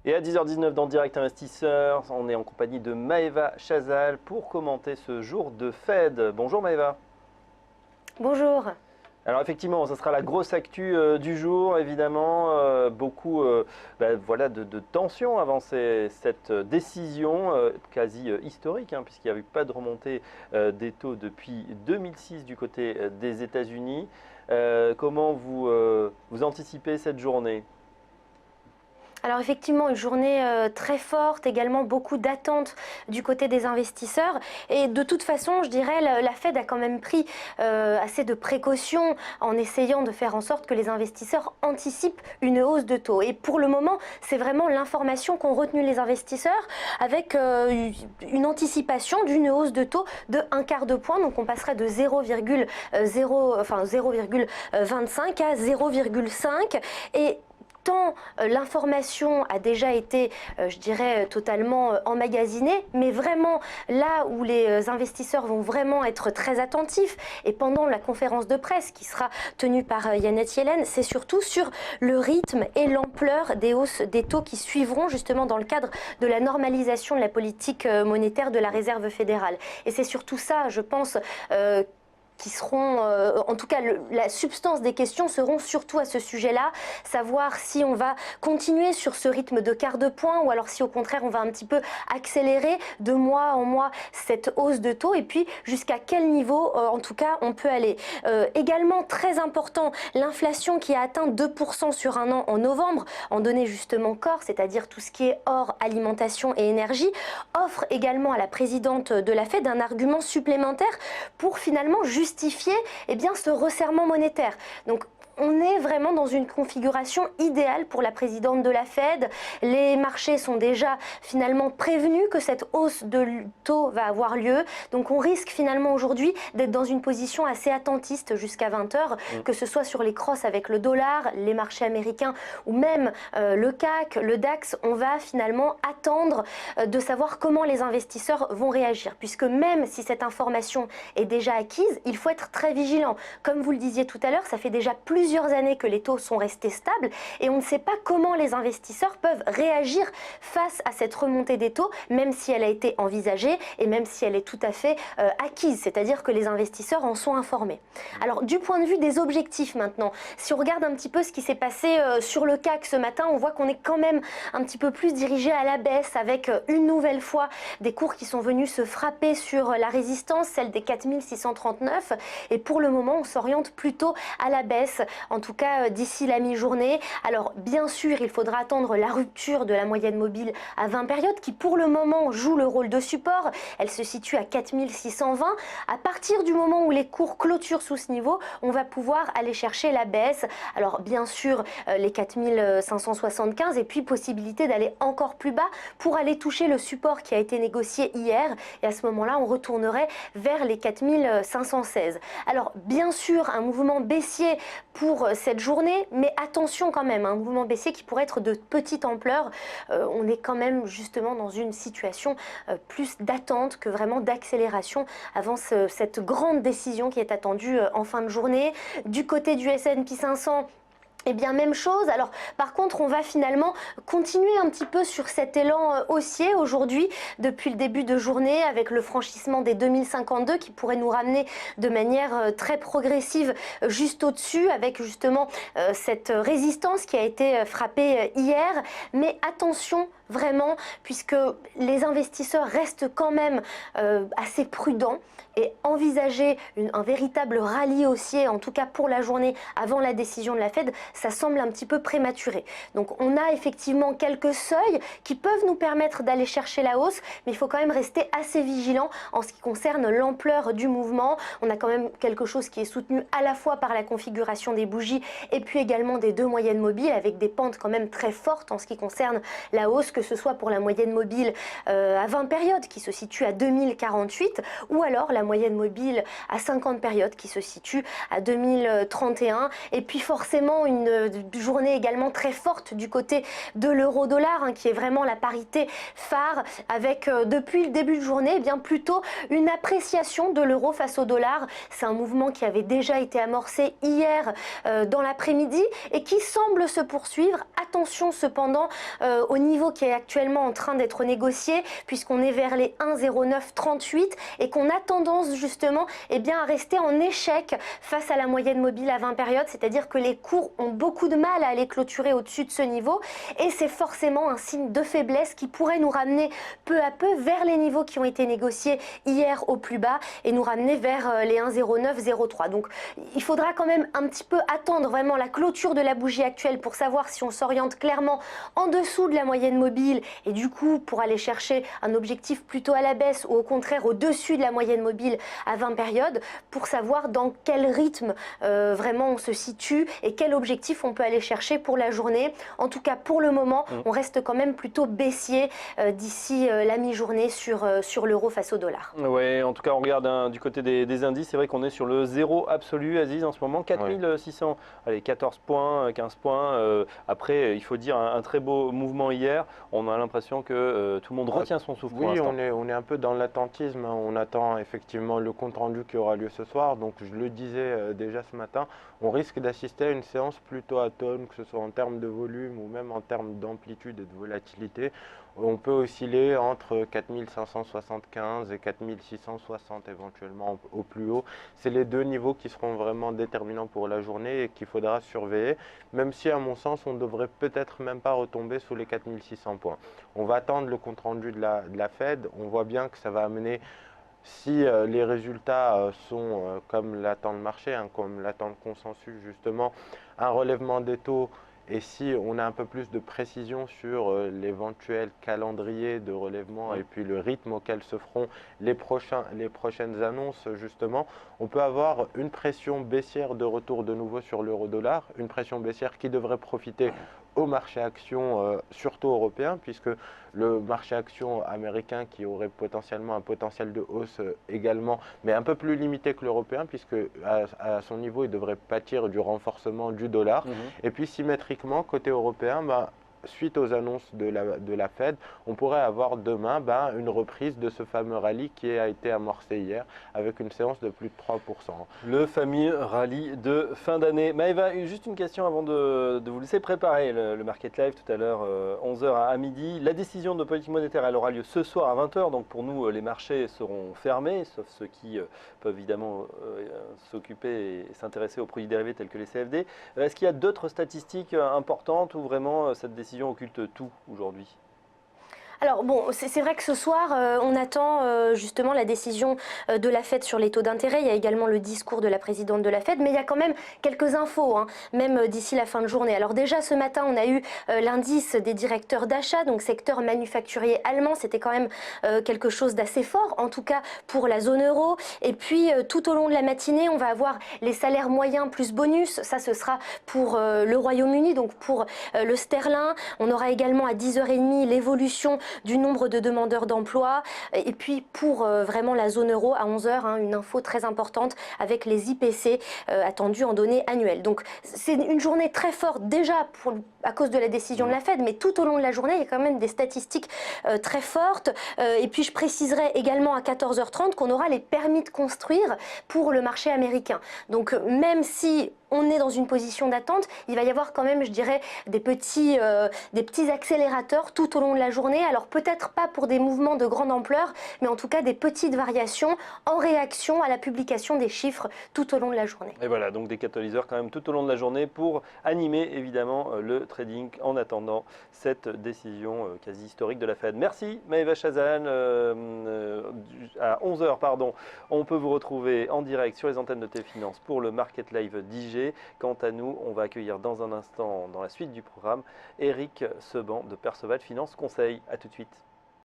Et à 10h19 dans Direct Investisseur, on est en compagnie de Maëva Chazal pour commenter ce jour de Fed. Bonjour Maëva. Bonjour. Alors effectivement, ça sera la grosse actu du jour, évidemment. Beaucoup voilà, de tensions avant cette décision quasi historique, puisqu'il n'y a eu pas de remontée des taux depuis 2006 du côté des États-Unis. Comment vous anticipez cette journée ? Alors effectivement, une journée très forte, également beaucoup d'attentes du côté des investisseurs. Et de toute façon, je dirais, la Fed a quand même pris assez de précautions en essayant de faire en sorte que les investisseurs anticipent une hausse de taux. Et pour le moment, c'est vraiment l'information qu'ont retenue les investisseurs avec une anticipation d'une hausse de taux de 1/4 de point. Donc on passerait de 0,25 à 0,5. Et tant l'information a déjà été, je dirais, totalement emmagasinée, mais vraiment là où les investisseurs vont vraiment être très attentifs, et pendant la conférence de presse qui sera tenue par Janet Yellen, c'est surtout sur le rythme et l'ampleur des hausses des taux qui suivront justement dans le cadre de la normalisation de la politique monétaire de la Réserve fédérale. Et c'est surtout ça, je pense, qui seront, en tout cas la substance des questions seront surtout à ce sujet-là, savoir si on va continuer sur ce rythme de 1/4 de point ou alors si au contraire on va un petit peu accélérer de mois en mois cette hausse de taux et puis jusqu'à quel niveau en tout cas on peut aller. Également très important, l'inflation qui a atteint 2% sur un an en novembre, en données justement corps, c'est-à-dire tout ce qui est hors alimentation et énergie, offre également à la présidente de la Fed un argument supplémentaire pour finalement justifier ce resserrement monétaire. Donc on est vraiment dans une configuration idéale pour la présidente de la Fed. Les marchés sont déjà finalement prévenus que cette hausse de taux va avoir lieu. Donc on risque finalement aujourd'hui d'être dans une position assez attentiste jusqu'à 20h, que ce soit sur les crosses avec le dollar, les marchés américains ou même le CAC, le DAX. On va finalement attendre de savoir comment les investisseurs vont réagir. Puisque même si cette information est déjà acquise, il faut être très vigilant. Comme vous le disiez tout à l'heure, ça fait déjà plusieurs années que les taux sont restés stables et on ne sait pas comment les investisseurs peuvent réagir face à cette remontée des taux, même si elle a été envisagée et même si elle est tout à fait acquise, c'est-à-dire que les investisseurs en sont informés. Alors du point de vue des objectifs maintenant, si on regarde un petit peu ce qui s'est passé sur le CAC ce matin, on voit qu'on est quand même un petit peu plus dirigé à la baisse avec une nouvelle fois des cours qui sont venus se frapper sur la résistance, celle des 4639, et pour le moment on s'oriente plutôt à la baisse, en tout cas d'ici la mi-journée. Alors bien sûr, il faudra attendre la rupture de la moyenne mobile à 20 périodes qui pour le moment joue le rôle de support. Elle se situe à 4620. À partir du moment où les cours clôturent sous ce niveau, on va pouvoir aller chercher la baisse. Alors bien sûr, les 4575 et puis possibilité d'aller encore plus bas pour aller toucher le support qui a été négocié hier. Et à ce moment-là, on retournerait vers les 4516. Alors bien sûr, un mouvement baissier pour cette journée, mais attention quand même, un mouvement baissier qui pourrait être de petite ampleur. On est quand même justement dans une situation plus d'attente que vraiment d'accélération avant cette grande décision qui est attendue en fin de journée. Du côté du S&P 500, eh bien même chose. Alors par contre on va finalement continuer un petit peu sur cet élan haussier aujourd'hui depuis le début de journée avec le franchissement des 2052 qui pourrait nous ramener de manière très progressive juste au-dessus avec justement cette résistance qui a été frappée hier. Mais attention vraiment, puisque les investisseurs restent quand même assez prudents et envisager un véritable rallye haussier, en tout cas pour la journée avant la décision de la Fed, ça semble un petit peu prématuré. Donc on a effectivement quelques seuils qui peuvent nous permettre d'aller chercher la hausse, mais il faut quand même rester assez vigilant en ce qui concerne l'ampleur du mouvement. On a quand même quelque chose qui est soutenu à la fois par la configuration des bougies et puis également des deux moyennes mobiles avec des pentes quand même très fortes en ce qui concerne la hausse, que ce soit pour la moyenne mobile à 20 périodes qui se situe à 2048 ou alors la moyenne mobile à 50 périodes qui se situe à 2031. Et puis forcément une journée également très forte du côté de l'euro-dollar qui est vraiment la parité phare avec depuis le début de journée eh bien plutôt une appréciation de l'euro face au dollar. C'est un mouvement qui avait déjà été amorcé hier dans l'après-midi et qui semble se poursuivre. Attention cependant au niveau qui est actuellement en train d'être négocié puisqu'on est vers les 1,0938 et qu'on a tendance justement eh bien, à rester en échec face à la moyenne mobile à 20 périodes, c'est-à-dire que les cours ont beaucoup de mal à aller clôturer au-dessus de ce niveau et c'est forcément un signe de faiblesse qui pourrait nous ramener peu à peu vers les niveaux qui ont été négociés hier au plus bas et nous ramener vers les 1,0903. Donc il faudra quand même un petit peu attendre vraiment la clôture de la bougie actuelle pour savoir si on s'oriente clairement en dessous de la moyenne mobile et du coup pour aller chercher un objectif plutôt à la baisse ou au contraire au-dessus de la moyenne mobile à 20 périodes pour savoir dans quel rythme vraiment on se situe et quel objectif on peut aller chercher pour la journée. En tout cas pour le moment on reste quand même plutôt baissier d'ici la mi-journée sur l'euro face au dollar. Oui, en tout cas on regarde du côté des indices, c'est vrai qu'on est sur le zéro absolu Aziz en ce moment, 4600, allez 14 points, 15 points, après il faut dire un très beau mouvement hier, on a l'impression que tout le monde retient son souffle pour l'instant. Oui, on est un peu dans l'attentisme, on attend effectivement le compte rendu qui aura lieu ce soir, donc je le disais déjà ce matin, on risque d'assister à une séance plutôt atone, que ce soit en termes de volume ou même en termes d'amplitude et de volatilité. On peut osciller entre 4575 et 4660 éventuellement au plus haut. C'est les deux niveaux qui seront vraiment déterminants pour la journée et qu'il faudra surveiller, même si à mon sens on ne devrait peut-être même pas retomber sous les 4600 points. On va attendre le compte rendu de la Fed, on voit bien que ça va amener, si les résultats sont comme l'attend le marché, comme l'attend le consensus justement, un relèvement des taux. Et si on a un peu plus de précision sur l'éventuel calendrier de relèvement et puis le rythme auquel se feront les prochaines annonces justement, on peut avoir une pression baissière de retour de nouveau sur l'euro-dollar, une pression baissière qui devrait profiter au marché action, surtout européen, puisque le marché action américain qui aurait potentiellement un potentiel de hausse également, mais un peu plus limité que l'européen, puisque à son niveau, il devrait pâtir du renforcement du dollar. Et puis symétriquement, côté européen, suite aux annonces de la Fed, on pourrait avoir demain une reprise de ce fameux rallye qui a été amorcé hier avec une séance de plus de 3%. Le fameux rallye de fin d'année. Maëva, juste une question avant de vous laisser préparer le Market Live tout à l'heure, 11h à midi. La décision de politique monétaire, elle aura lieu ce soir à 20h, donc pour nous, les marchés seront fermés, sauf ceux qui peuvent évidemment s'occuper et s'intéresser aux produits dérivés tels que les CFD. Est-ce qu'il y a d'autres statistiques importantes ou vraiment cette décision occulte tout aujourd'hui? Alors bon, c'est vrai que ce soir, on attend justement la décision de la Fed sur les taux d'intérêt. Il y a également le discours de la présidente de la Fed, mais il y a quand même quelques infos, même d'ici la fin de journée. Alors déjà, ce matin, on a eu l'indice des directeurs d'achat, donc secteur manufacturier allemand. C'était quand même quelque chose d'assez fort, en tout cas pour la zone euro. Et puis, tout au long de la matinée, on va avoir les salaires moyens plus bonus. Ça, ce sera pour le Royaume-Uni, donc pour le sterling. On aura également à 10h30 l'évolution du nombre de demandeurs d'emploi et puis pour vraiment la zone euro à 11h, une info très importante avec les IPC attendus en données annuelles. Donc c'est une journée très forte déjà à cause de la décision de la Fed, mais tout au long de la journée il y a quand même des statistiques très fortes et puis je préciserai également à 14h30 qu'on aura les permis de construire pour le marché américain. Donc même si on est dans une position d'attente, il va y avoir quand même, je dirais, des petits accélérateurs tout au long de la journée. Alors peut-être pas pour des mouvements de grande ampleur, mais en tout cas des petites variations en réaction à la publication des chiffres tout au long de la journée. Et voilà, donc des catalyseurs quand même tout au long de la journée pour animer évidemment le trading en attendant cette décision quasi historique de la Fed. Merci Maëva Chazan. À 11h, pardon, on peut vous retrouver en direct sur les antennes de TFinance pour le Market Live d'IG. Quant à nous, on va accueillir dans un instant, dans la suite du programme, Eric Seban de Perceval Finance Conseil. A tout de suite.